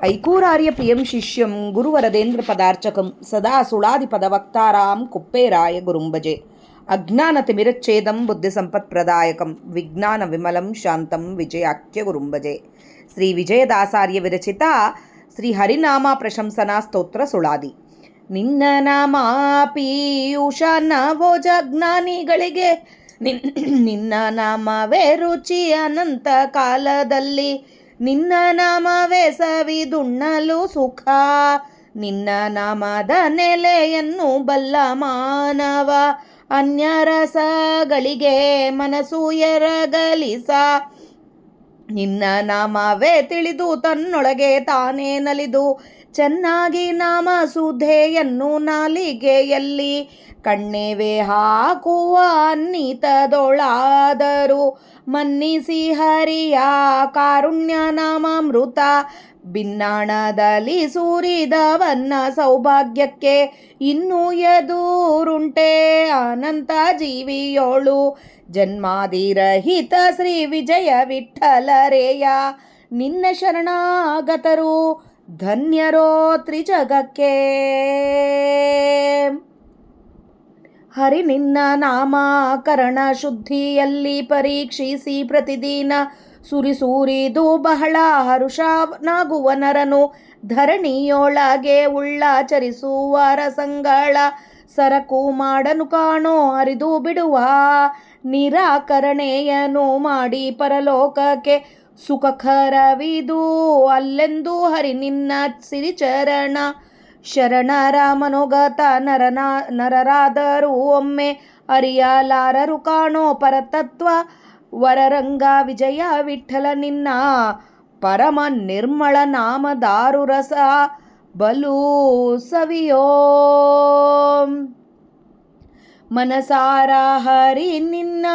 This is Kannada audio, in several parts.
ಐಕೂರಾರ್ಯ ಪ್ರಿಯಂ ಶಿಷ್ಯಂ ಗುರುವರದೇಂದ್ರ ಪದಾರ್ಚಕಂ ಸದಾ ಸುಳಾದಿಪದವಕ್ತಾರಾಂ ಕುಪ್ಪೇರಾಯ ಗುರುಂಭಜೆ. ಅಜ್ಞಾನತಿಮಿರಚ್ಛೇದಂ ಬುದ್ಧಿಸಂಪತ್ಪ್ರದಾಯಕಂ ವಿಜ್ಞಾನ ವಿಮಲಂ ಶಾಂತಂ ವಿಜಯಾಖ್ಯ ಗುರುಂಭಜೆ. ಶ್ರೀ ವಿಜಯದಾಸಾರ್ಯ ವಿರಚಿತ ಶ್ರೀ ಹರಿನಾಮ ಪ್ರಶಂಸನಾ ಸ್ತೋತ್ರ ಸುಳಾದಿ. ನಿನ್ನ ನಾಮ ಪೀಯೂಷ ನವೋಜ ಜ್ಞಾನಿಗಳಿಗೆ, ನಿನ್ನ ನಾಮವೇ ರುಚಿ ಅನಂತ ಕಾಲದಲ್ಲಿ, ನಿನ್ನ ನಾಮವೇ ಸವಿದುಣ್ಣಲು ಸುಖ, ನಿನ್ನ ನಾಮದ ನೆಲೆಯನ್ನು ಬಲ್ಲ ಮಾನವ, ಅನ್ಯರಸಗಳಿಗೆ ಮನಸ್ಸು ಎರಗಲಿಸ, ನಿನ್ನ ನಾಮವೇ ತಿಳಿದು ತನ್ನೊಳಗೆ ತಾನೇ ನಲಿದು, ಚೆನ್ನಾಗಿ ನಾಮ ಸುಧೆಯನ್ನು ನಾಲಿಗೆಯಲ್ಲಿ ಕಣ್ಣೇವೆ ಹಾಕುವ ಅನ್ನಿತದೊಳಾದರೂ, ಮನ್ನಿಸಿ ಹರಿಯ ಕಾರುಣ್ಯ ನಾಮಾಮೃತ, ಭಿನ್ನಾಣದಲ್ಲಿ ಸುರಿದವನ್ನ ಸೌಭಾಗ್ಯಕ್ಕೆ ಇನ್ನೂ ಎದುರುಂಟೆ ಅನಂತ ಜೀವಿಯೋಳು, ಜನ್ಮಾದಿರಹಿತ ಶ್ರೀ ವಿಜಯ ವಿಠ್ಠಲರೇಯ, ನಿನ್ನ ಶರಣಾಗತರು ಧನ್ಯರೋ ತ್ರಿಜಗಕ್ಕೆ. ಹರಿ ನಿನ್ನ ನಾಮಕರಣ ಶುದ್ಧಿಯಲ್ಲಿ ಪರೀಕ್ಷಿಸಿ ಪ್ರತಿದಿನ ಸುರಿದು ಬಹಳ ಹರುಷನಾಗುವ ನರನು, ಧರಣಿಯೊಳಗೆ ಉಳ್ಳಾಚರಿಸುವ ರಸಂಗಳ ಸರಕು ಮಾಡನು ಕಾಣೋ ಅರಿದು ಬಿಡುವ, ನಿರಾಕರಣೆಯನು ಮಾಡಿ ಪರಲೋಕಕ್ಕೆ ಸುಖಕರವಿದು ಅಲ್ಲೆಂದು ಹರಿ ನಿನ್ನ ಸಿರಿಚರಣ. ಶರಣರ ಮನೋಗತ ನರರಾದರೂ ಒಮ್ಮೆ ಅರಿಯಲಾರರು ಕಾಣೋ ಪರತತ್ವ, ವರರಂಗ ವಿಜಯ ವಿಠ್ಠಲ ನಿನ್ನ ಪರಮ ನಿರ್ಮಳ ನಾಮದಾರು ರಸ ಬಲು ಸವಿಯೋ. ಮನಸಾರ ಹರಿ ನಿನ್ನ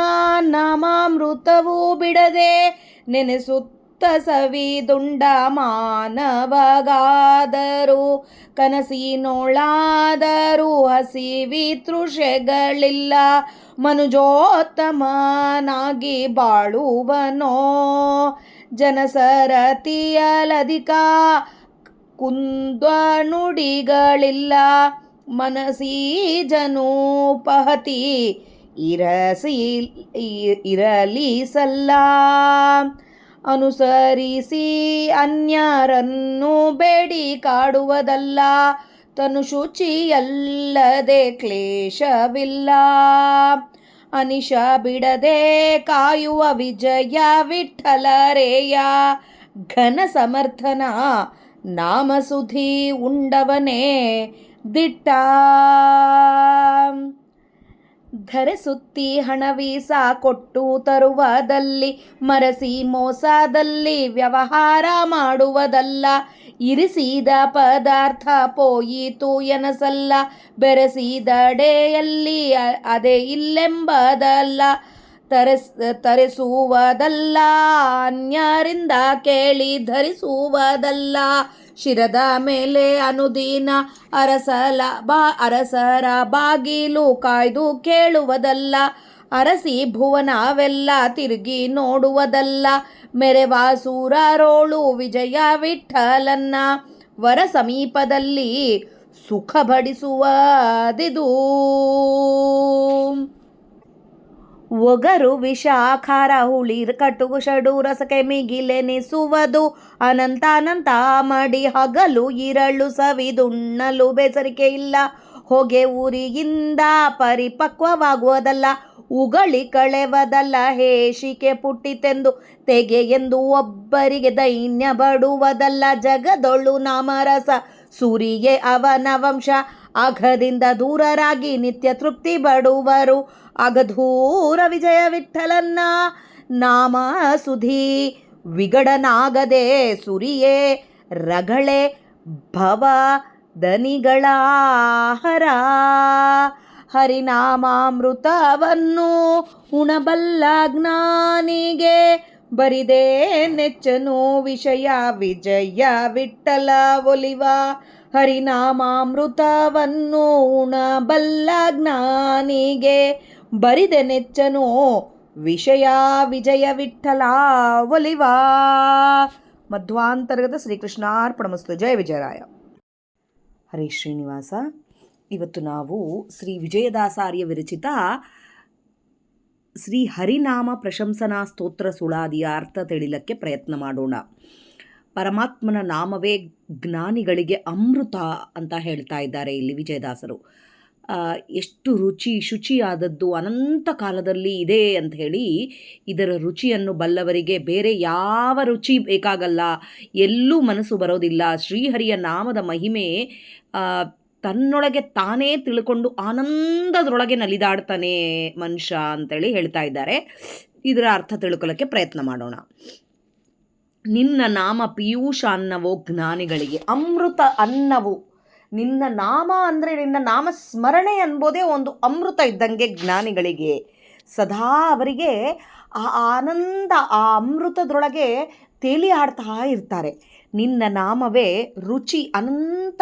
ನಾಮಾಮೃತವು ಬಿಡದೆ ನೆನೆಸುತ್ತ ಸವಿದುಂಡ ಮಾನವಗಾದರೂ, ಕನಸಿನೊಳಾದರೂ ಹಸಿವಿ ತೃಷೆಗಳಿಲ್ಲ, ಮನುಜೋತ್ತಮನಾಗಿ ಬಾಳುವನೋ, ಜನಸರತಿಯಲಧಿಕ ಕುಂದ ನುಡಿಗಳಿಲ್ಲ, ಮನಸಿ ಜನೋಪಹತಿ ಇರಲಿ ಸಲ್ಲ, ಅನುಸರಿಸಿ ಅನ್ಯರನ್ನು ಬೇಡಿ ಕಾಡುವುದಲ್ಲ, ತನು ಶುಚಿಯಲ್ಲದೆ ಕ್ಲೇಶವಿಲ್ಲ, ಅನಿಶ ಬಿಡದೆ ಕಾಯುವ ವಿಜಯ ವಿಠ್ಠಲರೇಯ, ಘನ ಸಮರ್ಥನ ನಾಮಸುಧಿ ಉಂಡವನೇ ದಿಟ್ಟ. ಧರೆಸುತ್ತಿ ಹಣವೀಸ ಕೊಟ್ಟು ತರುವುದಲ್ಲಿ, ಮರಸಿ ಮೋಸದಲ್ಲಿ ವ್ಯವಹಾರ ಮಾಡುವುದಲ್ಲ, ಇರಿಸಿದ ಪದಾರ್ಥ ಪೋಯಿತು ಎನಸಲ್ಲ, ಬೆರೆಸಿದಡೆಯಲ್ಲಿ ಅದೇ ಇಲ್ಲೆಂಬದಲ್ಲ, ತರಿಸುವುದಲ್ಲ, ಅನ್ಯರಿಂದ ಕೇಳಿ ಧರಿಸುವುದಲ್ಲ, ಶಿರದ ಮೇಲೆ ಅನುದಿನ ಅರಸರ ಬಾಗಿಲು ಕಾಯ್ದು ಕೇಳುವುದಲ್ಲ, ಅರಸಿ ಭುವನವೆಲ್ಲ ತಿರುಗಿ ನೋಡುವುದಲ್ಲ, ಮೆರೆವಾಸೂರರೋಳು ವಿಜಯ ವಿಠ್ಠಲನ್ನ, ವರ ಸಮೀಪದಲ್ಲಿ ಸುಖ ಬಡಿಸುವುದಿದು. ಒಗರು ವಿಷ ಖಾರ ಹುಳಿ ಕಟು ಷಡು ರಸಕ್ಕೆ ಮಿಗಿಲೆನಿಸುವುದು, ಅನಂತ ಮಡಿ ಹಗಲು ಇರಳು ಸವಿದುಣ್ಣಲು ಬೇಸರಿಕೆ ಇಲ್ಲ, ಹೊಗೆ ಉರಿಯಿಂದ ಪರಿಪಕ್ವವಾಗುವುದಲ್ಲ, ಉಗಳಿ ಕಳೆವದಲ್ಲ, ಹೇಸಿಕೆ ಪುಟ್ಟಿತೆಂದು ತೆಗೆ ಎಂದು ಒಬ್ಬರಿಗೆ ದೈನ್ಯ ಬಡುವುದಲ್ಲ, ಜಗದೊಳು ನಾಮರಸ ಸುರಿಯೇ ಅವನ ವಂಶ, ಅಘದಿಂದ ದೂರರಾಗಿ ನಿತ್ಯ ತೃಪ್ತಿ ಬಡುವರು, ಅಗಧೂರ ವಿಜಯ ವಿಠ್ಠಲನ್ನ ನಾಮ ಸುಧಿ ವಿಗಡನಾಗದೆ ಸುರಿಯೇ ರಗಳೆ ಭವ ದನಿಗಳ ಹರ. ಹರಿನಾಮಾಮೃತವನ್ನು ಉಣಬಲ್ಲ ಜ್ಞಾನಿಗೆ ಬರಿದೇ ನೆಚ್ಚನು ವಿಷಯ ವಿಜಯ ವಿಠ್ಠಲ ಒಲಿವ, ಹರಿನಾಮಾಮೃತವನ್ನು ಉಣಬಲ್ಲ ಜ್ಞಾನಿಗೆ ಬರಿದೆ ನೆಚ್ಚನು ವಿಷಯ ವಿಜಯ ವಿಠ್ಠಲ ಒಲಿವ. ಮಧ್ವಾಂತರ್ಗತ ಶ್ರೀಕೃಷ್ಣಾರ್ಪಣಮಸ್ತು. ಜಯ ವಿಜಯರಾಯ. ಹರೇ ಶ್ರೀನಿವಾಸ. ಇವತ್ತು ನಾವು ಶ್ರೀ ವಿಜಯದಾಸಾರ್ಯ ವಿರಚಿತ ಶ್ರೀ ಹರಿನಾಮ ಪ್ರಶಂಸನಾ ಸ್ತೋತ್ರ ಸುಳಾದಿಯ ಅರ್ಥ ತಿಳಿಲಕ್ಕೆ ಪ್ರಯತ್ನ ಮಾಡೋಣ. ಪರಮಾತ್ಮನ ನಾಮವೇ ಜ್ಞಾನಿಗಳಿಗೆ ಅಮೃತ ಅಂತ ಹೇಳ್ತಾ ಇದ್ದಾರೆ ಇಲ್ಲಿ ವಿಜಯದಾಸರು. ಎಷ್ಟು ಶುಚಿಯಾದದ್ದು ಅನಂತ ಕಾಲದಲ್ಲಿ ಇದೆ ಅಂತ ಹೇಳಿ ಇದರ ರುಚಿಯನ್ನು ಬಲ್ಲವರಿಗೆ ಬೇರೆ ಯಾವ ರುಚಿ ಬೇಕಾಗಲ್ಲ, ಎಲ್ಲೂ ಮನಸ್ಸು ಬರೋದಿಲ್ಲ. ಶ್ರೀಹರಿಯ ನಾಮದ ಮಹಿಮೆ ತನ್ನೊಳಗೆ ತಾನೇ ತಿಳ್ಕೊಂಡು ಆನಂದದೊಳಗೆ ನಲಿದಾಡ್ತಾನೆ ಮನುಷ್ಯ ಅಂತೇಳಿ ಹೇಳ್ತಾ ಇದ್ದಾರೆ. ಇದರ ಅರ್ಥ ತಿಳ್ಕೊಳ್ಳೋಕ್ಕೆ ಪ್ರಯತ್ನ ಮಾಡೋಣ. ನಿನ್ನ ನಾಮ ಪೀಯೂಷ ಅನ್ನವೋ ಜ್ಞಾನಿಗಳಿಗೆ, ಅಮೃತ ಅನ್ನವು. ನಿನ್ನ ನಾಮ ಅಂದರೆ ನಿನ್ನ ನಾಮ ಸ್ಮರಣೆ ಅನ್ಬೋದೇ ಒಂದು ಅಮೃತ ಇದ್ದಂಗೆ ಜ್ಞಾನಿಗಳಿಗೆ. ಸದಾ ಅವರಿಗೆ ಆ ಆನಂದ, ಆ ಅಮೃತದೊಳಗೆ ತೇಲಿ ಆಡ್ತಾ ಇರ್ತಾರೆ. ನಿನ್ನ ನಾಮವೇ ರುಚಿ. ಅನಂತ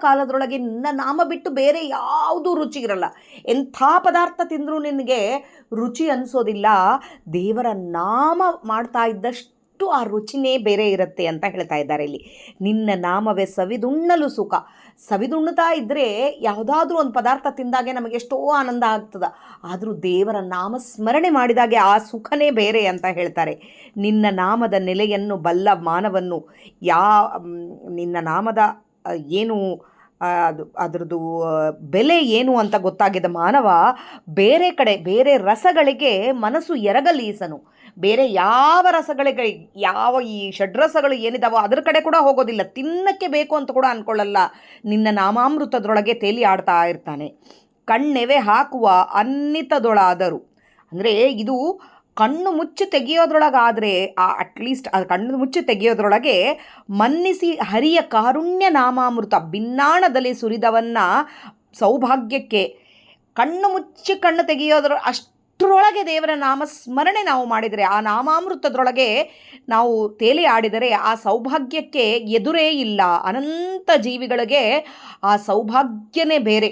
ಕಾಲದೊಳಗೆ ನಿನ್ನ ನಾಮ ಬಿಟ್ಟು ಬೇರೆ ಯಾವುದೂ ರುಚಿ ಇರಲ್ಲ. ಎಂಥ ಪದಾರ್ಥ ತಿಂದರೂ ನಿನಗೆ ರುಚಿ ಅನಿಸೋದಿಲ್ಲ. ದೇವರ ನಾಮ ಮಾಡ್ತಾ ಇದ್ದಷ್ಟು ಆ ರುಚಿನೇ ಬೇರೆ ಇರುತ್ತೆ ಅಂತ ಹೇಳ್ತಾ ಇದ್ದಾರೆ ಇಲ್ಲಿ. ನಿನ್ನ ನಾಮವೇ ಸವಿದುಣ್ಣಲು ಸುಖ. ಸವಿದುಣ್ಣುತ್ತಾ ಇದ್ದರೆ ಯಾವುದಾದ್ರೂ ಒಂದು ಪದಾರ್ಥ ತಿಂದಾಗೆ ನಮಗೆ ಎಷ್ಟೋ ಆನಂದ ಆಗ್ತದೆ. ಆದರೂ ದೇವರ ನಾಮ ಸ್ಮರಣೆ ಮಾಡಿದಾಗೆ ಆ ಸುಖನೇ ಬೇರೆ ಅಂತ ಹೇಳ್ತಾರೆ. ನಿನ್ನ ನಾಮದ ನೆಲೆಯನ್ನು ಬಲ್ಲ ಮಾನವನ್ನು ನಿನ್ನ ನಾಮದ ಏನು ಅದರದ್ದು ಬೆಲೆ ಏನು ಅಂತ ಗೊತ್ತಾಗಿದ್ದ ಮಾನವ ಬೇರೆ ರಸಗಳಿಗೆ ಮನಸ್ಸು ಎರಗಲೀಸನು. ಬೇರೆ ಯಾವ ರಸಗಳಿಗೆ, ಯಾವ ಈ ಷಡ್ರಸಗಳು ಏನಿದಾವೋ ಅದ್ರ ಕಡೆ ಕೂಡ ಹೋಗೋದಿಲ್ಲ. ತಿನ್ನಕ್ಕೆ ಬೇಕು ಅಂತ ಕೂಡ ಅಂದ್ಕೊಳ್ಳಲ್ಲ. ನಿನ್ನ ನಾಮಾಮೃತದೊಳಗೆ ತೇಲಿ ಆಡ್ತಾ ಇರ್ತಾನೆ. ಕಣ್ಣೆವೆ ಹಾಕುವ ಅನ್ನಿತದೊಳಾದರು, ಅಂದರೆ ಇದು ಕಣ್ಣು ಮುಚ್ಚಿ ತೆಗೆಯೋದ್ರೊಳಗಾದರೆ, ಅಟ್ಲೀಸ್ಟ್ ಅದು ಕಣ್ಣು ಮುಚ್ಚಿ ತೆಗೆಯೋದ್ರೊಳಗೆ ಮನ್ನಿಸಿ ಹರಿಯ ಕಾರುಣ್ಯ ನಾಮಾಮೃತ ಭಿನ್ನಾಣದಲ್ಲಿ ಸುರಿದವನ್ನ ಸೌಭಾಗ್ಯಕ್ಕೆ ಕಣ್ಣು ಮುಚ್ಚಿ ಕಣ್ಣು ತೆಗೆಯೋದ್ರ ಅಷ್ಟರೊಳಗೆ ದೇವರ ನಾಮ ಸ್ಮರಣೆ ನಾವು ಮಾಡಿದರೆ, ಆ ನಾಮಾಮೃತದೊಳಗೆ ನಾವು ತೇಲಿ ಆಡಿದರೆ ಆ ಸೌಭಾಗ್ಯಕ್ಕೆ ಎದುರೇ ಇಲ್ಲ. ಅನಂತ ಜೀವಿಗಳಿಗೆ ಆ ಸೌಭಾಗ್ಯನೇ ಬೇರೆ.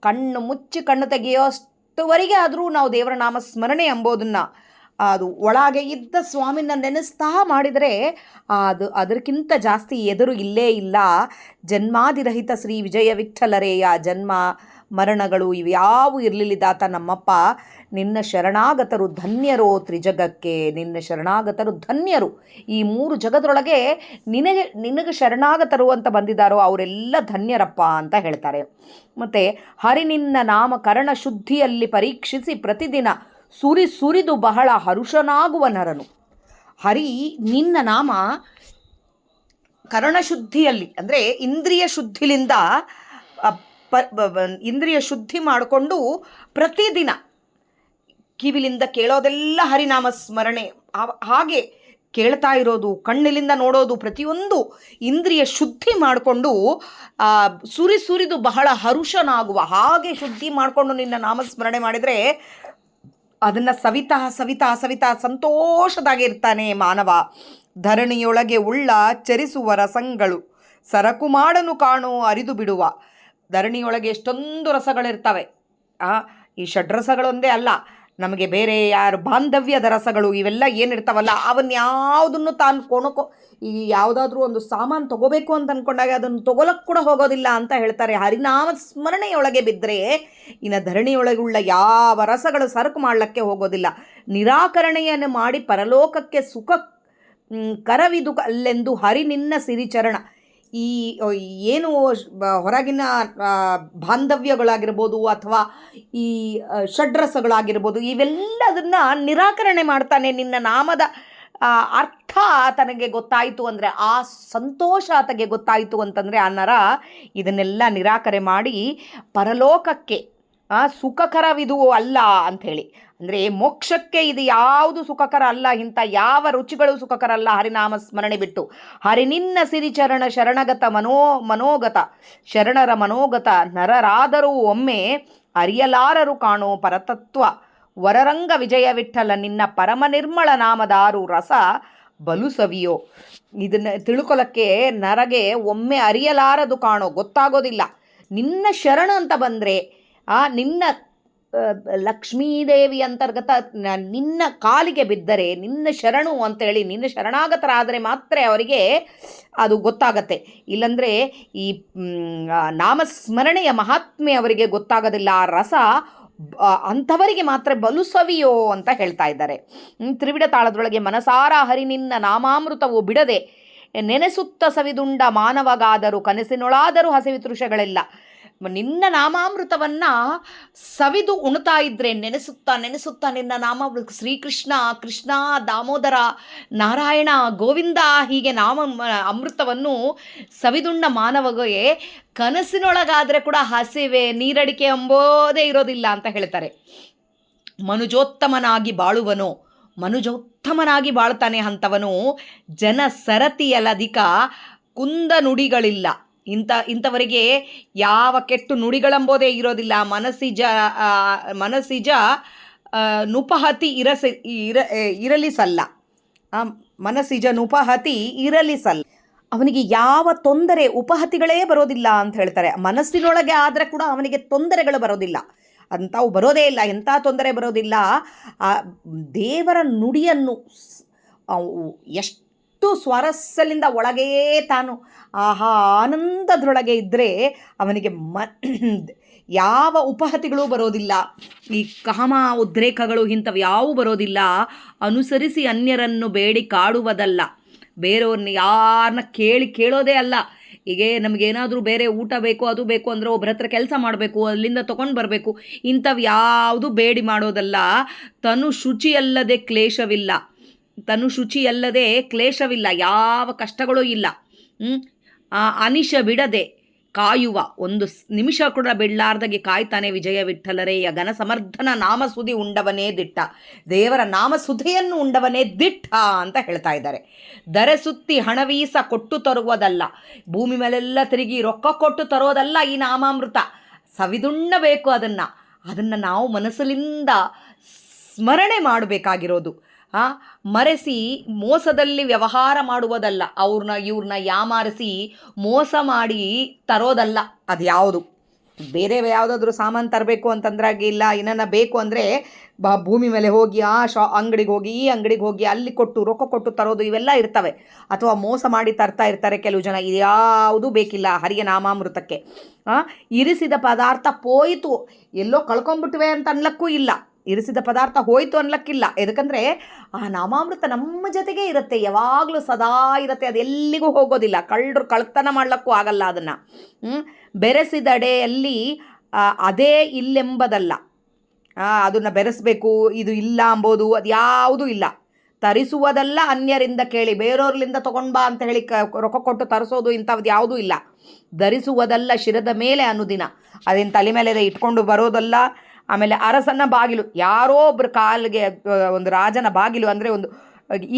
ಕಣ್ಣು ಮುಚ್ಚಿ ಕಣ್ಣು ತೆಗೆಯೋಷ್ಟುವರೆಗೆ ಆದರೂ ನಾವು ದೇವರ ನಾಮ ಸ್ಮರಣೆ ಎಂಬುದನ್ನು ಅದು ಒಳಗೆ ಇದ್ದ ಸ್ವಾಮಿನ ನೆನೆಸ್ತಾ ಮಾಡಿದರೆ ಅದಕ್ಕಿಂತ ಜಾಸ್ತಿ ಎದುರು ಇಲ್ಲೇ ಇಲ್ಲ. ಜನ್ಮಾದಿರಹಿತ ಶ್ರೀ ವಿಜಯ ವಿಠ್ಠಲರೇಯ. ಜನ್ಮ ಮರಣಗಳು ಇವ್ಯಾವು ಇರಲಿಲ್ಲದಾತ ನಮ್ಮಪ್ಪ. ನಿನ್ನ ಶರಣಾಗತರು ಧನ್ಯರೋ ತ್ರಿಜಗಕ್ಕೆ. ನಿನ್ನ ಶರಣಾಗತರು ಧನ್ಯರು. ಈ ಮೂರು ಜಗದೊಳಗೆ ನಿನಗೆ ಶರಣಾಗತರು ಅಂತ ಬಂದಿದ್ದಾರೋ ಅವರೆಲ್ಲ ಧನ್ಯರಪ್ಪ ಅಂತ ಹೇಳ್ತಾರೆ. ಮತ್ತು ಹರಿ ನಿನ್ನ ನಾಮಕರಣ ಶುದ್ಧಿಯಲ್ಲಿ ಪರೀಕ್ಷಿಸಿ ಪ್ರತಿದಿನ ಸುರಿದು ಬಹಳ ಹರುಷನಾಗುವ ನರನು. ಹರಿ ನಿನ್ನ ನಾಮ ಕರ್ಣಶುದ್ಧಿಯಲ್ಲಿ, ಅಂದರೆ ಇಂದ್ರಿಯ ಶುದ್ಧಿಲಿಂದ ಇಂದ್ರಿಯ ಶುದ್ಧಿ ಮಾಡಿಕೊಂಡು ಪ್ರತಿದಿನ ಕಿವಿಲಿಂದ ಕೇಳೋದೆಲ್ಲ ಹರಿನಾಮ ಸ್ಮರಣೆ, ಹಾಗೆ ಕೇಳ್ತಾ ಇರೋದು, ಕಣ್ಣಿಲಿಂದ ನೋಡೋದು, ಪ್ರತಿಯೊಂದು ಇಂದ್ರಿಯ ಶುದ್ಧಿ ಮಾಡಿಕೊಂಡು ಸುರಿದು ಬಹಳ ಹರುಷನಾಗುವ ಹಾಗೆ ಶುದ್ಧಿ ಮಾಡಿಕೊಂಡು ನಿನ್ನ ನಾಮಸ್ಮರಣೆ ಮಾಡಿದರೆ ಅದನ್ನು ಸವಿತಾ ಸಂತೋಷದಾಗಿರ್ತಾನೆ ಮಾನವ. ಧರಣಿಯೊಳಗೆ ಉಳ್ಳ ಚರಿಸುವ ರಸಂಗಳು ಸರಕು ಮಾಡನು ಕಾಣು ಅರಿದು ಬಿಡುವ. ಧರಣಿಯೊಳಗೆ ಎಷ್ಟೊಂದು ರಸಗಳಿರ್ತವೆ. ಈ ಷಡ್ರಸಗಳೊಂದೇ ಅಲ್ಲ, ನಮಗೆ ಬೇರೆ ಬಾಂಧವ್ಯದ ರಸಗಳು ಇವೆಲ್ಲ ಏನಿರ್ತಾವಲ್ಲ ಅವನ್ಯಾವುದನ್ನು ತಾನು ಈ ಯಾವುದಾದ್ರೂ ಒಂದು ಸಾಮಾನು ತೊಗೋಬೇಕು ಅಂತ ಅಂದ್ಕೊಂಡಾಗ ಅದನ್ನು ತೊಗೊಳಕ್ಕೆ ಕೂಡ ಹೋಗೋದಿಲ್ಲ ಅಂತ ಹೇಳ್ತಾರೆ. ಹರಿನಾಮ ಸ್ಮರಣೆಯೊಳಗೆ ಬಿದ್ದರೆ ಇನ್ನು ಧರಣಿಯೊಳಗುಳ್ಳ ಯಾವ ರಸಗಳು ಸರಕು ಮಾಡಲಿಕ್ಕೆ ಹೋಗೋದಿಲ್ಲ. ನಿರಾಕರಣೆಯನ್ನು ಮಾಡಿ ಪರಲೋಕಕ್ಕೆ ಸುಖ ಕರವಿದು ಅಲ್ಲೆಂದು ಹರಿ ನಿನ್ನ ಸಿರಿಚರಣ. ಈ ಏನು ಹೊರಗಿನ ಬಾಂಧವ್ಯಗಳಾಗಿರ್ಬೋದು ಅಥವಾ ಈ ಷಡ್ರಸಗಳಾಗಿರ್ಬೋದು ಇವೆಲ್ಲದನ್ನು ನಿರಾಕರಣೆ ಮಾಡ್ತಾನೆ. ನಿನ್ನ ನಾಮದ ಅರ್ಥ ಆತನಿಗೆ ಗೊತ್ತಾಯಿತು ಅಂದರೆ, ಆ ಸಂತೋಷ ಆತಗೆ ಗೊತ್ತಾಯಿತು ಅಂತಂದರೆ ಆ ನರ ಇದನ್ನೆಲ್ಲ ನಿರಾಕರಣೆ ಮಾಡಿ ಪರಲೋಕಕ್ಕೆ ಸುಖಕರವಿದು ಅಲ್ಲ ಅಂಥೇಳಿ, ಅಂದರೆ ಮೋಕ್ಷಕ್ಕೆ ಇದು ಯಾವುದು ಸುಖಕರ ಅಲ್ಲ, ಇಂಥ ಯಾವ ರುಚಿಗಳು ಸುಖಕರ ಅಲ್ಲ ಹರಿನಾಮ ಸ್ಮರಣೆ ಬಿಟ್ಟು. ಹರಿ ನಿನ್ನ ಸಿರಿಚರಣ ಶರಣಗತ ಮನೋಗತ ಶರಣರ ಮನೋಗತ ನರರಾದರೂ ಒಮ್ಮೆ ಅರಿಯಲಾರರು ಕಾಣೋ ಪರತತ್ವ. ವರರಂಗ ವಿಜಯ ವಿಠ್ಠಲ ನಿನ್ನ ಪರಮ ನಿರ್ಮಳ ನಾಮದಾರು ರಸ ಬಲು ಸವಿಯೋ. ಇದನ್ನು ತಿಳ್ಕೊಳ್ಳೋಕ್ಕೆ ನರಗೆ ಒಮ್ಮೆ ಅರಿಯಲಾರದು ಕಾಣೋ, ಗೊತ್ತಾಗೋದಿಲ್ಲ. ನಿನ್ನ ಶರಣ ಅಂತ ಬಂದರೆ ನಿನ್ನ ಲಕ್ಷ್ಮೀದೇವಿ ಅಂತರ್ಗತ ನಿನ್ನ ಕಾಲಿಗೆ ಬಿದ್ದರೆ ನಿನ್ನ ಶರಣು ಅಂತೇಳಿ ನಿನ್ನ ಶರಣಾಗತರಾದರೆ ಮಾತ್ರ ಅವರಿಗೆ ಅದು ಗೊತ್ತಾಗತ್ತೆ. ಇಲ್ಲಂದರೆ ಈ ನಾಮಸ್ಮರಣೆಯ ಮಹಾತ್ಮೆ ಅವರಿಗೆ ಗೊತ್ತಾಗೋದಿಲ್ಲ. ಆ ರಸ ಅಂಥವರಿಗೆ ಮಾತ್ರ ಬಲು ಸವಿಯೋ ಅಂತ ಹೇಳ್ತಾ ಇದ್ದಾರೆ. ತ್ರಿವಿಧ ತಾಳದೊಳಗೆ ಮನಸಾರ ಹರಿ ನಿನ್ನ ನಾಮಾಮೃತವು ಬಿಡದೆ ನೆನೆಸುತ್ತ ಸವಿದುಂಡ ಮಾನವಗಾದರೂ ಕನಸಿನೊಳಾದರೂ ಹಸಿವಿ ತೃಷಗಳೆಲ್ಲ. ನಿನ್ನ ನಾಮಾಮೃತವನ್ನು ಸವಿದು ಉಣ್ತಾ ಇದ್ದರೆ ನೆನೆಸುತ್ತಾ ನೆನೆಸುತ್ತಾ ನಿನ್ನ ನಾಮ ಶ್ರೀಕೃಷ್ಣ, ಕೃಷ್ಣ, ದಾಮೋದರ, ನಾರಾಯಣ, ಗೋವಿಂದ ಹೀಗೆ ಅಮೃತವನ್ನು ಸವಿದುಂಡ ಮಾನವಗೆ ಕನಸಿನೊಳಗಾದರೆ ಕೂಡ ಹಸಿವೆ ನೀರಡಿಕೆ ಎಂಬೋದೇ ಇರೋದಿಲ್ಲ ಅಂತ ಹೇಳ್ತಾರೆ. ಮನುಜೋತ್ತಮನಾಗಿ ಬಾಳ್ತಾನೆ ಅಂಥವನು ಜನ ಸರತಿಯಲಧಿಕ ಕುಂದ ನುಡಿಗಳಿಲ್ಲ. ಇಂಥವರಿಗೆ ಯಾವ ಕೆಟ್ಟು ನುಡಿಗಳೆಂಬುದೇ ಇರೋದಿಲ್ಲ. ಮನಸಿಜ ನುಪಹತಿ ಇರಲಿ ಸಲ್ಲ. ಮನಸಿಜ ನುಪಹತಿ ಇರಲಿ ಸಲ್ಲ. ಅವನಿಗೆ ಯಾವ ತೊಂದರೆ ಉಪಹತಿಗಳೇ ಬರೋದಿಲ್ಲ ಅಂತ ಹೇಳ್ತಾರೆ. ಮನಸ್ಸಿನೊಳಗೆ ಆದರೆ ಕೂಡ ಅವನಿಗೆ ತೊಂದರೆಗಳು ಬರೋದಿಲ್ಲ, ಅಂಥವು ಬರೋದೇ ಇಲ್ಲ. ಎಂಥ ತೊಂದರೆ ಬರೋದಿಲ್ಲ. ದೇವರ ನುಡಿಯನ್ನು ಎಷ್ಟು ಸ್ವರಸ್ಸಲಿಂದ ಒಳಗೇ ತಾನು ಆನಂದದೊಳಗೆ ಇದ್ದರೆ ಅವನಿಗೆ ಯಾವ ಉಪಹತಿಗಳೂ ಬರೋದಿಲ್ಲ. ಈ ಕಾಮ ಉದ್ರೇಕಗಳು ಇಂಥವು ಯಾವುವು ಬರೋದಿಲ್ಲ. ಅನುಸರಿಸಿ ಅನ್ಯರನ್ನು ಬೇಡಿ ಕಾಡುವುದಲ್ಲ, ಬೇರೆಯವ್ರನ್ನ ಯಾರನ್ನ ಕೇಳೋದೇ ಅಲ್ಲ. ಹೀಗೆ ನಮಗೇನಾದರೂ ಬೇರೆ ಊಟ ಬೇಕು ಅದು ಬೇಕು ಅಂದರೆ ಒಬ್ಬರ ಹತ್ರ ಕೆಲಸ ಮಾಡಬೇಕು, ಅಲ್ಲಿಂದ ತೊಗೊಂಡು ಬರಬೇಕು, ಇಂಥವು ಯಾವುದು ಬೇಡಿ ಮಾಡೋದಲ್ಲ. ತನು ಶುಚಿಯಲ್ಲದೆ ಕ್ಲೇಶವಿಲ್ಲ, ಯಾವ ಕಷ್ಟಗಳೂ ಇಲ್ಲ. ಅನಿಶ ಬಿಡದೆ ಕಾಯುವ, ಒಂದು ನಿಮಿಷ ಕೂಡ ಬಿಡಲಾರ್ದಾಗೆ ಕಾಯ್ತಾನೆ ವಿಜಯ ವಿಠ್ಠಲರೇಯ. ಘನ ಸಮರ್ಥನ ನಾಮಸುಧಿ ಉಂಡವನೇ ದಿಟ್ಟ, ದೇವರ ನಾಮಸುಧೆಯನ್ನು ಉಂಡವನೇ ದಿಟ್ಟ ಅಂತ ಹೇಳ್ತಾ ಇದ್ದಾರೆ. ಧರೆಸುತ್ತಿ ಹಣವೀಸ ಕೊಟ್ಟು ತರುವುದಲ್ಲ, ಭೂಮಿ ಮೇಲೆಲ್ಲ ತಿರುಗಿ ರೊಕ್ಕ ಕೊಟ್ಟು ತರೋದಲ್ಲ ಈ ನಾಮಾಮೃತ. ಸವಿದುಣ್ಣಬೇಕು ಅದನ್ನು ನಾವು ಮನಸ್ಸಲ್ಲಿಂದ ಸ್ಮರಣೆ ಮಾಡಬೇಕಾಗಿರೋದು. ಮರೆಸಿ ಮೋಸದಲ್ಲಿ ವ್ಯವಹಾರ ಮಾಡುವುದಲ್ಲ, ಇವ್ರನ್ನ ಯಾಮಾರಿಸಿ ಮೋಸ ಮಾಡಿ ತರೋದಲ್ಲ. ಅದು ಯಾವುದು ಬೇರೆ ಯಾವುದಾದ್ರೂ ಸಾಮಾನು ತರಬೇಕು ಅಂತಂದ್ರಾಗಿಲ್ಲ, ಏನನ್ನ ಬೇಕು ಅಂದರೆ ಭೂಮಿ ಮೇಲೆ ಹೋಗಿ ಅಂಗಡಿಗೆ ಹೋಗಿ ಈ ಅಂಗಡಿಗೆ ಹೋಗಿ ಅಲ್ಲಿ ಕೊಟ್ಟು ರೊಕ್ಕ ಕೊಟ್ಟು ತರೋದು ಇವೆಲ್ಲ ಇರ್ತವೆ. ಅಥವಾ ಮೋಸ ಮಾಡಿ ತರ್ತಾ ಇರ್ತಾರೆ ಕೆಲವು ಜನ. ಇದ್ಯಾವುದೂ ಬೇಕಿಲ್ಲ ಹರಿಯ ನಾಮಾಮೃತಕ್ಕೆ. ಇರಿಸಿದ ಪದಾರ್ಥ ಪೋಯಿತು, ಎಲ್ಲೋ ಕಳ್ಕೊಂಡ್ಬಿಟ್ವೆ ಅಂತ ಅನ್ಲಕ್ಕೂ ಇಲ್ಲ. ಇರಿಸಿದ ಪದಾರ್ಥ ಹೋಯಿತು ಅನ್ಲಕ್ಕಿಲ್ಲ. ಎದಕ್ಕಂದರೆ ಆ ನಾಮಾಮೃತ ನಮ್ಮ ಜೊತೆಗೇ ಇರುತ್ತೆ, ಯಾವಾಗಲೂ ಸದಾ ಇರುತ್ತೆ, ಅದು ಎಲ್ಲಿಗೂ ಹೋಗೋದಿಲ್ಲ. ಕಳ್ತನ ಮಾಡ್ಲಿಕ್ಕೂ ಆಗಲ್ಲ ಅದನ್ನು. ಬೆರೆಸಿದಡೆಯಲ್ಲಿ ಅದೇ ಇಲ್ಲೆಂಬುದಲ್ಲ. ಅದನ್ನು ಬೆರೆಸಬೇಕು, ಇದು ಇಲ್ಲ ಅಂಬೋದು ಅದು ಯಾವುದೂ ಇಲ್ಲ. ತರಿಸುವುದಲ್ಲ ಅನ್ಯರಿಂದ ಕೇಳಿ, ಬೇರೆಯವ್ರಲಿಂದ ತೊಗೊಂಡ್ಬಾ ಅಂತ ಹೇಳಿ ರೊಕ್ಕ ಕೊಟ್ಟು ತರಿಸೋದು ಇಂಥದ್ದು ಯಾವುದೂ ಇಲ್ಲ. ಧರಿಸುವುದಲ್ಲ ಶಿರದ ಮೇಲೆ ಅನುದಿನ, ಅದೇನು ತಲೆ ಮೇಲೆ ಇಟ್ಕೊಂಡು ಬರೋದಲ್ಲ. ಆಮೇಲೆ ಅರಸನ ಬಾಗಿಲು, ಯಾರೋ ಒಬ್ಬರು ಕಾಲಿಗೆ ಒಂದು ರಾಜನ ಬಾಗಿಲು ಅಂದರೆ ಒಂದು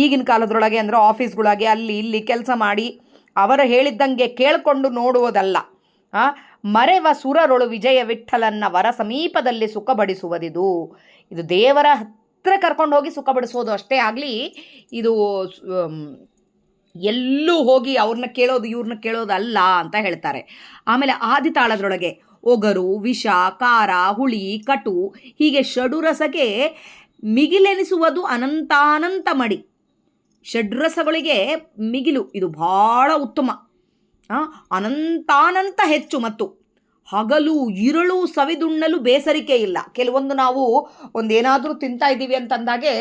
ಈಗಿನ ಕಾಲದೊಳಗೆ ಅಂದರೆ ಆಫೀಸ್ಗಳಾಗೆ ಅಲ್ಲಿ ಇಲ್ಲಿ ಕೆಲಸ ಮಾಡಿ ಅವರು ಹೇಳಿದ್ದಂಗೆ ಕೇಳಿಕೊಂಡು ನೋಡುವುದಲ್ಲ. ಮರೆವ ಸುರರೊಳು ವಿಜಯ ವಿಠ್ಠಲನ್ನ ವರ ಸಮೀಪದಲ್ಲಿ ಸುಖಪಡಿಸುವುದಿದು. ಇದು ದೇವರ ಹತ್ರ ಕರ್ಕೊಂಡು ಹೋಗಿ ಸುಖಪಡಿಸೋದು ಅಷ್ಟೇ ಆಗಲಿ, ಇದು ಎಲ್ಲೂ ಹೋಗಿ ಅವ್ರನ್ನ ಕೇಳೋದು ಇವ್ರನ್ನ ಕೇಳೋದು ಅಲ್ಲ ಅಂತ ಹೇಳ್ತಾರೆ. ಆಮೇಲೆ ಆದಿತಾಳದ್ರೊಳಗೆ ಒಗರು, ವಿಷ, ಖಾರ, ಹುಳಿ, ಕಟು ಹೀಗೆ ಷಡುರಸಗೆ ಮಿಗಿಲೆನಿಸುವುದು ಅನಂತಾನಂತ ಮಡಿ. ಷಡ್ರಸಗಳಿಗೆ ಮಿಗಿಲು ಇದು ಭಾಳ ಉತ್ತಮ. ಅನಂತಾನಂತ ಹೆಚ್ಚು ಮತ್ತು ಹಗಲು ಇರುಳು ಸವಿದುಣ್ಣಲು ಬೇಸರಿಕೆ ಇಲ್ಲ. ಕೆಲವೊಂದು ನಾವು ಒಂದೇನಾದರೂ ತಿಂತಾ ಇದ್ದೀವಿ ಅಂತಂದಾಗೆ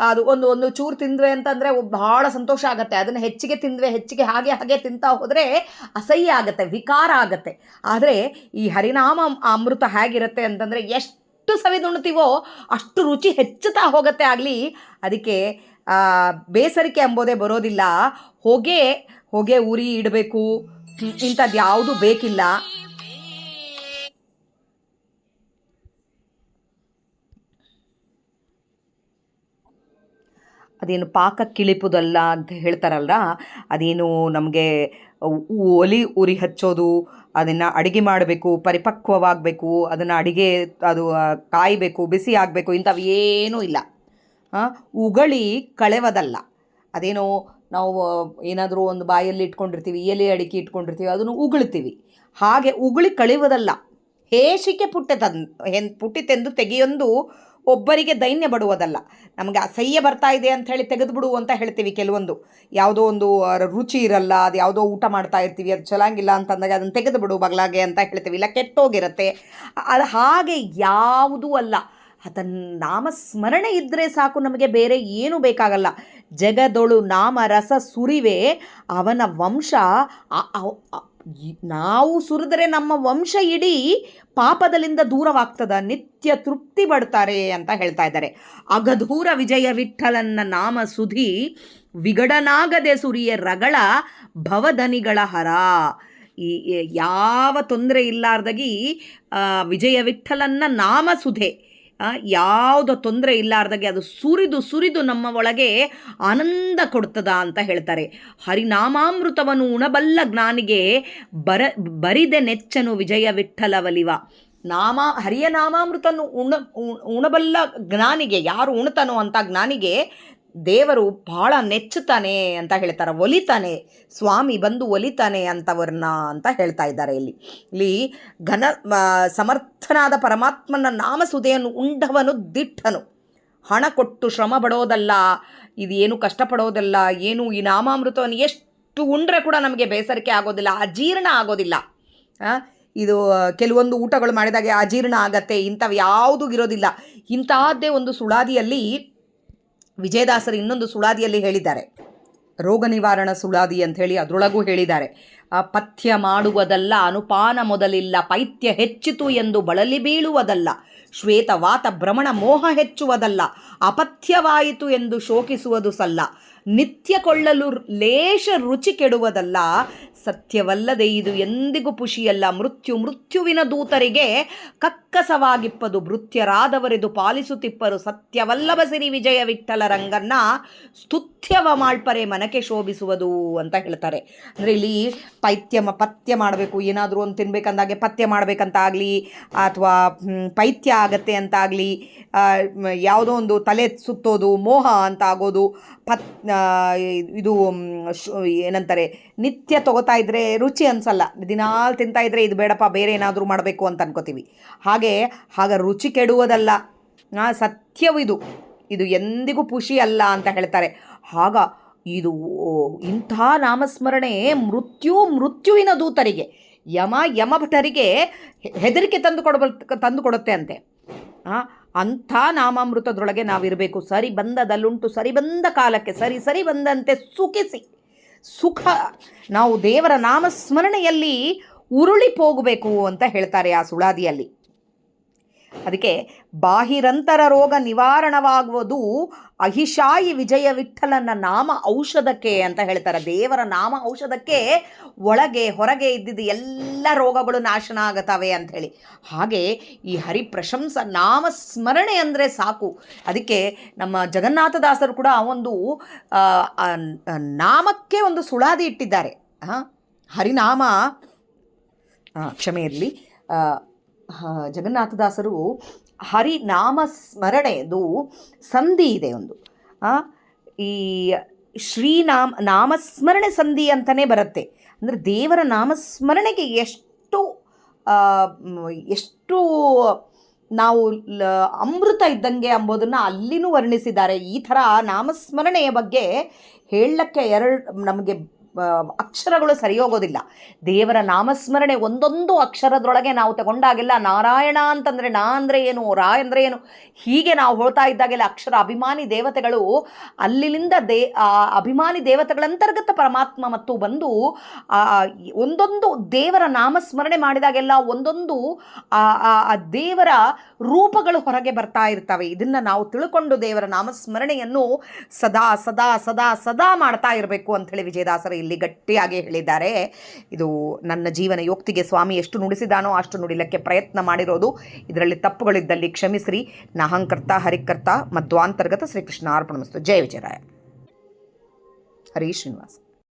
ಅದು ಒಂದು ಚೂರು ತಿಂದ್ವಿ ಅಂತಂದರೆ ಭಾಳ ಸಂತೋಷ ಆಗುತ್ತೆ. ಅದನ್ನು ಹೆಚ್ಚಿಗೆ ತಿಂದ್ವಿ, ಹೆಚ್ಚಿಗೆ ಹಾಗೆ ತಿಂತಾ ಹೋದರೆ ಅಸಹ್ಯ ಆಗುತ್ತೆ, ವಿಕಾರ ಆಗುತ್ತೆ. ಆದರೆ ಈ ಹರಿನಾಮ ಅಮೃತ ಹೇಗಿರುತ್ತೆ ಅಂತಂದರೆ ಎಷ್ಟು ಸವಿದುಣ್ತೀವೋ ಅಷ್ಟು ರುಚಿ ಹೆಚ್ಚುತ್ತಾ ಹೋಗುತ್ತೆ. ಆಗಲಿ ಅದಕ್ಕೆ ಬೇಸರಿಕೆ ಎಂಬುದೇ ಬರೋದಿಲ್ಲ. ಹೊಗೆ ಉರಿ ಇಡಬೇಕು ಇಂಥದ್ದು ಯಾವುದೂ ಬೇಕಿಲ್ಲ. ಅದೇನು ಪಾಕ ಕಿಳಿಪುದಲ್ಲ ಅಂತ ಹೇಳ್ತಾರಲ್ಲ, ಅದೇನು ನಮಗೆ ಒಲಿ ಉರಿ ಹಚ್ಚೋದು, ಅದನ್ನು ಅಡುಗೆ ಮಾಡಬೇಕು, ಪರಿಪಕ್ವವಾಗಬೇಕು, ಅದನ್ನು ಅಡುಗೆ ಅದು ಕಾಯಬೇಕು, ಬಿಸಿ ಆಗಬೇಕು, ಇಂಥವು ಏನೂ ಇಲ್ಲ. ಉಗಳಿ ಕಳೆವದಲ್ಲ. ಅದೇನೋ ನಾವು ಏನಾದರೂ ಒಂದು ಬಾಯಲ್ಲಿ ಇಟ್ಕೊಂಡಿರ್ತೀವಿ, ಎಲೆ ಅಡಿಕೆ ಇಟ್ಕೊಂಡಿರ್ತೀವಿ, ಅದನ್ನು ಉಗುಳ್ತೀವಿ. ಹಾಗೆ ಉಗುಳಿ ಕಳೆಯೋದಲ್ಲ. ಹೇಸಿಕೆ ಪುಟ್ಟಿತೆಂದು ತೆಗೆಯೊಂದು ಒಬ್ಬರಿಗೆ ದೈನ್ಯ ಬಡುವುದಲ್ಲ. ನಮಗೆ ಅಸಹ್ಯ ಬರ್ತಾ ಇದೆ ಅಂತ ಹೇಳಿ ತೆಗೆದುಬಿಡು ಅಂತ ಹೇಳ್ತೀವಿ. ಕೆಲವೊಂದು ಯಾವುದೋ ಒಂದು ರುಚಿ ಇರಲ್ಲ, ಅದು ಯಾವುದೋ ಊಟ ಮಾಡ್ತಾ ಇರ್ತೀವಿ, ಅದು ಚೆನ್ನಾಗಿಲ್ಲ ಅಂತಂದಾಗ ಅದನ್ನು ತೆಗೆದುಬಿಡು ಬಗ್ಲಾಗೆ ಅಂತ ಹೇಳ್ತೀವಿ, ಇಲ್ಲ ಕೆಟ್ಟೋಗಿರುತ್ತೆ. ಅದು ಹಾಗೆ ಯಾವುದೂ ಅಲ್ಲ. ಆತನ ನಾಮಸ್ಮರಣೆ ಇದ್ದರೆ ಸಾಕು, ನಮಗೆ ಬೇರೆ ಏನೂ ಬೇಕಾಗಲ್ಲ. ಜಗದೊಳು ನಾಮ ರಸ ಸುರಿವೆ ಅವನ ವಂಶ. ನಾವು ಸುರಿದರೆ ನಮ್ಮ ವಂಶ ಇಡೀ ಪಾಪದಲ್ಲಿಂದ ದೂರವಾಗ್ತದ, ನಿತ್ಯ ತೃಪ್ತಿ ಪಡ್ತಾರೆ ಅಂತ ಹೇಳ್ತಾ ಇದ್ದಾರೆ. ಅಗಧೂರ ವಿಜಯ ವಿಠಲನ್ನ ನಾಮ ಸುಧಿ ವಿಗಡನಾಗದೆ ಸುರಿಯ ರಗಳ ಭವಧನಿಗಳ ಹರ. ಈ ಯಾವ ತೊಂದರೆ ಇಲ್ಲಾರ್ದಾಗಿ ವಿಜಯ ವಿಠಲನ್ನ ನಾಮ ಸುಧೆ, ಯಾವುದೋ ತೊಂದರೆ ಇಲ್ಲಾರ್ದಾಗೆ ಅದು ಸುರಿದು ನಮ್ಮ ಒಳಗೆ ಆನಂದ ಕೊಡ್ತದ ಅಂತ ಹೇಳ್ತಾರೆ. ಹರಿನಾಮಾಮೃತವನ್ನು ಉಣಬಲ್ಲ ಜ್ಞಾನಿಗೆ ಬರಿದೆ ನೆಚ್ಚನು ವಿಜಯ ವಿಠಲವಲಿವ. ಹರಿಯ ನಾಮಾಮೃತವನ್ನು ಉಣಬಲ್ಲ ಜ್ಞಾನಿಗೆ, ಯಾರು ಉಣ್ತಾನೋ ಅಂತ ಜ್ಞಾನಿಗೆ ದೇವರು ಬಹಳ ನೆಚ್ಚುತ್ತಾನೆ ಅಂತ ಹೇಳ್ತಾರೆ. ಒಲಿತಾನೆ, ಸ್ವಾಮಿ ಬಂದು ಒಲಿತಾನೆ ಅಂತವ್ರನ್ನ ಅಂತ ಹೇಳ್ತಾ ಇದ್ದಾರೆ. ಇಲ್ಲಿ ಸಮರ್ಥನಾದ ಪರಮಾತ್ಮನ ನಾಮಸುಧೆಯನ್ನು ಉಂಡವನು ದಿಟ್ಟನು. ಹಣ ಕೊಟ್ಟು ಶ್ರಮ ಪಡೋದಲ್ಲ, ಇದು ಏನು ಕಷ್ಟಪಡೋದಲ್ಲ, ಏನು ಈ ನಾಮಾಮೃತವನ್ನು ಎಷ್ಟು ಉಂಡ್ರೆ ಕೂಡ ನಮಗೆ ಬೇಸರಿಕೆ ಆಗೋದಿಲ್ಲ, ಅಜೀರ್ಣ ಆಗೋದಿಲ್ಲ. ಇದು ಕೆಲವೊಂದು ಊಟಗಳು ಮಾಡಿದಾಗೆ ಅಜೀರ್ಣ ಆಗತ್ತೆ, ಇಂಥವು ಯಾವುದೂ ಇರೋದಿಲ್ಲ. ಇಂತಹದ್ದೇ ಒಂದು ಸುಳಾದಿಯಲ್ಲಿ ವಿಜಯದಾಸರು ಇನ್ನೊಂದು ಸುಳಾದಿಯಲ್ಲಿ ಹೇಳಿದ್ದಾರೆ, ರೋಗ ನಿವಾರಣ ಸುಳಾದಿ ಅಂತ ಹೇಳಿ ಅದರೊಳಗೂ ಹೇಳಿದ್ದಾರೆ. ಪಥ್ಯ ಮಾಡುವುದಲ್ಲ ಅನುಪಾನ ಮೊದಲಿಲ್ಲ, ಪೈತ್ಯ ಹೆಚ್ಚಿತು ಎಂದು ಬಳಲಿ ಬೀಳುವುದಲ್ಲ, ಶ್ವೇತ ವಾತ ಭ್ರಮಣ ಮೋಹ ಹೆಚ್ಚುವುದಲ್ಲ, ಅಪಥ್ಯವಾಯಿತು ಎಂದು ಶೋಕಿಸುವುದು ಸಲ್ಲ, ನಿತ್ಯ ಕೊಳ್ಳಲು ಲೇಷ ರುಚಿ ಕೆಡುವುದಲ್ಲ, ಸತ್ಯವಲ್ಲದೆ ಇದು ಎಂದಿಗೂ ಪುಷಿಯಲ್ಲ, ಮೃತ್ಯುವಿನ ದೂತರಿಗೆ ಕಕ್ಕಸವಾಗಿಪ್ಪದು, ಭೃತ್ಯರಾದವರೆದು ಪಾಲಿಸುತ್ತಿಪ್ಪರು, ಸತ್ಯವಲ್ಲಭ ಸಿರಿ ವಿಜಯ ವಿಠಲ ರಂಗನ್ನ ಸ್ತುತ್ಯವ ಮಾಳ್ಪರೆ ಮನಕ್ಕೆ ಶೋಭಿಸುವುದು ಅಂತ ಹೇಳ್ತಾರೆ. ಅಂದರೆ ಇಲ್ಲಿ ಪಥ್ಯ ಮಾಡಬೇಕು, ಏನಾದರೂ ಒಂದು ತಿನ್ಬೇಕಂದಾಗೆ ಪಥ್ಯ ಮಾಡಬೇಕಂತ ಆಗಲಿ, ಅಥವಾ ಪೈತ್ಯ ಆಗತ್ತೆ ಅಂತ ಆಗಲಿ, ಯಾವುದೋ ಒಂದು ತಲೆ ಸುತ್ತೋದು, ಮೋಹ ಅಂತ ಆಗೋದು, ಇದು ಏನಂತಾರೆ, ನಿತ್ಯ ತಗೋತಾ ಇದ್ದರೆ ರುಚಿ ಅನಿಸಲ್ಲ, ದಿನಾಲು ತಿಂತಾ ಇದ್ದರೆ ಇದು ಬೇಡಪ್ಪ ಬೇರೆ ಏನಾದರೂ ಮಾಡಬೇಕು ಅಂತ ಅನ್ಕೋತೀವಿ. ಹಾಗೆ ರುಚಿ ಕೆಡುವುದಲ್ಲ, ಸತ್ಯವಿದು, ಇದು ಎಂದಿಗೂ ಪುಷಿ ಅಲ್ಲ ಅಂತ ಹೇಳ್ತಾರೆ. ಇದು ಇಂಥ ನಾಮಸ್ಮರಣೆ ಮೃತ್ಯುವಿನ ದೂತರಿಗೆ, ಯಮಭಟರಿಗೆ ಹೆದರಿಕೆ ತಂದು ಕೊಡುತ್ತೆ ಅಂತೆ. ಅಂಥ ನಾಮಾಮೃತದೊಳಗೆ ನಾವಿರಬೇಕು. ಸರಿ ಬಂದದಲ್ಲುಂಟು ಸರಿ ಬಂದ ಕಾಲಕ್ಕೆ ಸರಿ ಬಂದಂತೆ ಸುಖ ನಾವು ದೇವರ ನಾಮಸ್ಮರಣೆಯಲ್ಲಿ ಉರುಳಿ ಹೋಗಬೇಕು ಅಂತ ಹೇಳ್ತಾರೆ ಆ ಸುಳಾದಿಯಲ್ಲಿ. ಅದಕ್ಕೆ ಬಾಹಿರಂತರ ರೋಗ ನಿವಾರಣವಾಗುವುದು ಅಹಿಶಾಯಿ ವಿಜಯ ವಿಠಲನ ನಾಮ ಔಷಧಕ್ಕೆ ಅಂತ ಹೇಳ್ತಾರೆ. ದೇವರ ನಾಮ ಔಷಧಕ್ಕೆ ಒಳಗೆ ಹೊರಗೆ ಇದ್ದಿದ್ದು ಎಲ್ಲ ರೋಗಗಳು ನಾಶನ ಆಗತ್ತವೆ ಅಂಥೇಳಿ. ಹಾಗೆ ಈ ಹರಿಪ್ರಶಂಸ ನಾಮಸ್ಮರಣೆ ಅಂದರೆ ಸಾಕು. ಅದಕ್ಕೆ ನಮ್ಮ ಜಗನ್ನಾಥದಾಸರು ಕೂಡ ಒಂದು ನಾಮಕ್ಕೆ ಒಂದು ಸುಳಾದಿ ಇಟ್ಟಿದ್ದಾರೆ. ಹರಿನಾಮ ಕ್ಷಮೆ ಇರಲಿ, ಜಗನ್ನಾಥದಾಸರು ಹರಿನಾಮಸ್ಮರಣೆದು ಸಂಧಿ ಇದೆ ಒಂದು. ಈ ನಾಮಸ್ಮರಣೆ ಸಂಧಿ ಅಂತಲೇ ಬರುತ್ತೆ. ಅಂದರೆ ದೇವರ ನಾಮಸ್ಮರಣೆಗೆ ಎಷ್ಟು ನಾವು ಅಮೃತ ಇದ್ದಂಗೆ ಎಂಬುದನ್ನು ಅಲ್ಲಿನೂ ವರ್ಣಿಸಿದ್ದಾರೆ. ಈ ಥರ ನಾಮಸ್ಮರಣೆಯ ಬಗ್ಗೆ ಹೇಳಕ್ಕೆ ನಮಗೆ ಅಕ್ಷರಗಳು ಸರಿ ಹೋಗೋದಿಲ್ಲ. ದೇವರ ನಾಮಸ್ಮರಣೆ ಒಂದೊಂದು ಅಕ್ಷರದೊಳಗೆ ನಾವು ತಗೊಂಡಾಗೆಲ್ಲ ನಾರಾಯಣ ಅಂತಂದರೆ ನಾ ಅಂದರೆ ಏನು, ರಾ ಅಂದರೆ ಏನು, ಹೀಗೆ ನಾವು ಹೋಗ್ತಾ ಇದ್ದಾಗೆಲ್ಲ ಅಕ್ಷರ ಅಭಿಮಾನಿ ದೇವತೆಗಳು ಅಲ್ಲಿಂದ ಅಭಿಮಾನಿ ದೇವತೆಗಳ ಅಂತರ್ಗತ ಪರಮಾತ್ಮ ಮತ್ತು ಬಂದು ಒಂದೊಂದು ದೇವರ ನಾಮಸ್ಮರಣೆ ಮಾಡಿದಾಗೆಲ್ಲ ಒಂದೊಂದು ಆ ದೇವರ ರೂಪಗಳು ಹೊರಗೆ ಬರ್ತಾ ಇರ್ತವೆ. ಇದನ್ನು ನಾವು ತಿಳ್ಕೊಂಡು ದೇವರ ನಾಮಸ್ಮರಣೆಯನ್ನು ಸದಾ ಸದಾ ಸದಾ ಸದಾ ಮಾಡ್ತಾ ಇರಬೇಕು ಅಂಥೇಳಿ ವಿಜಯದಾಸರು ಇಲ್ಲಿ ಗಟ್ಟಿಯಾಗಿ ಹೇಳಿದ್ದಾರೆ. ಇದು ನನ್ನ ಜೀವನ ಯೋಕ್ತಿಗೆ ಸ್ವಾಮಿ ಎಷ್ಟು ನುಡಿಸಿದಾನೋ ಅಷ್ಟು ನುಡಿಲಕ್ಕೆ ಪ್ರಯತ್ನ ಮಾಡಿರೋದು. ಇದರಲ್ಲಿ ತಪ್ಪುಗಳಿದ್ದಲ್ಲಿ ಕ್ಷಮಿಸ್ರಿ. ನಾಹಂಕರ್ತ ಹರಿಕರ್ತ ಮಧ್ವಾಂತರ್ಗತ ಶ್ರೀಕೃಷ್ಣ ಅರ್ಪಣಮಸ್ತು. ಜಯ ವಿಜಯರಾಯ. ಹರಿ ಶ್ರೀನಿವಾಸ.